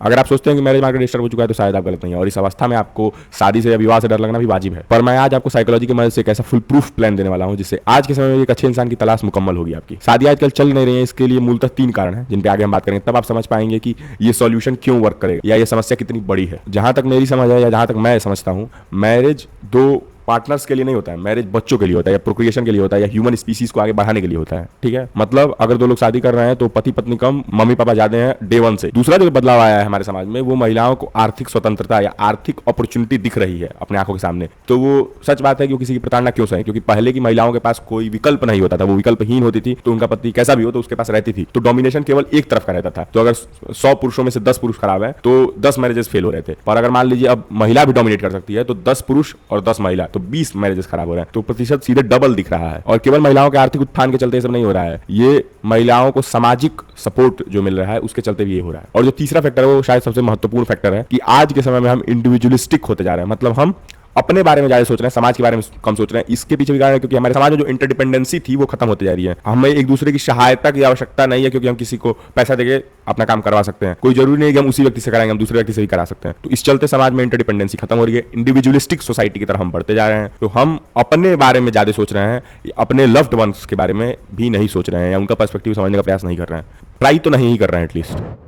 अगर आप सोचते हैं कि मैरिज मार्केट डिस्टर्ब हो चुका है तो शायद आप गलत नहीं है, और इस अवस्था में आपको शादी से या विवाह से डर लगना भी वाजिब है। पर मैं आज आपको साइकोलॉजी की मदद से एक ऐसा फुल प्रूफ प्लान देने वाला हूं जिससे आज के समय में एक अच्छे इंसान की तलाश मुकम्मल होगी आपकी। शादी आजकल चल नहीं रही है, इसके लिए मूलतः 3 कारण हैं जिन पे आगे हम बात करेंगे, तब आप समझ पाएंगे कि ये सॉल्यूशन क्यों वर्क करेगा या ये समस्या कितनी बड़ी है। जहां तक मेरी समझ है या जहां तक मैं समझता हूं, मैरिज 2 पार्टनर्स के लिए नहीं होता है, मैरिज बच्चों के लिए होता है या प्रोक्रिएशन के लिए होता है या ह्यूमन स्पीसीज को आगे बढ़ाने के लिए होता है। ठीक है, मतलब अगर 2 लोग शादी कर रहे हैं तो पति पत्नी कम मम्मी पापा ज्यादा हैं डे 1 से। दूसरा जो बदलाव आया है हमारे समाज में, वो महिलाओं को आर्थिक स्वतंत्रता या आर्थिक अपॉर्चुनिटी दिख रही है अपने आंखों के सामने। तो वो सच बात है कि वो किसी की प्रताड़ना क्यों सहे, क्योंकि पहले की महिलाओं के पास कोई विकल्प नहीं होता था, वो विकल्पहीन होती थी, तो उनका पति कैसा भी हो तो उसके पास रहती थी, तो डोमिनेशन केवल एक तरफ का रहता था। तो अगर 100 पुरुषों में से 10 पुरुष खराब है तो 10 मैरिजेस फेल हो रहे थे। पर अगर मान लीजिए अब महिला भी डोमिनेट कर सकती है तो 10 पुरुष और 10 महिला, तो 20 मैरिजेस खराब हो रहे हैं। तो प्रतिशत सीधे डबल दिख रहा है, और केवल महिलाओं के आर्थिक उत्थान के चलते ये सब नहीं हो रहा है, ये महिलाओं को सामाजिक सपोर्ट जो मिल रहा है उसके चलते भी ये हो रहा है। और जो तीसरा फैक्टर है वो शायद सबसे महत्वपूर्ण फैक्टर है कि आज के समय में हम इंडिविजुअलिस्टिक होते जा रहे हैं, मतलब हम अपने बारे में ज्यादा सोच रहे हैं, समाज के बारे में कम सोच रहे हैं। इसके पीछे भी कारण है क्योंकि हमारे समाज में जो इंटरडिपेंडेंसी थी वो खत्म होती जा रही है। हमें एक दूसरे की सहायता की आवश्यकता नहीं है, क्योंकि हम किसी को पैसा देके अपना काम करवा सकते हैं। कोई जरूरी नहीं है कि हम उसी व्यक्ति से कराएंगे, हम दूसरे व्यक्ति से भी करा सकते हैं। तो इस चलते समाज में इंटरडिपेंडेंसी खत्म हो रही है, इंडिविजुअलिस्टिक सोसाइटी की तरफ हम बढ़ते जा रहे हैं। तो हम अपने बारे में ज्यादा सोच रहे हैं, अपने लव्ड वंस के बारे में भी नहीं सोच रहे हैं या उनका पर्सपेक्टिव समझने का प्रयास नहीं कर रहे हैं, ट्राई तो नहीं ही कर रहे हैं एटलीस्ट।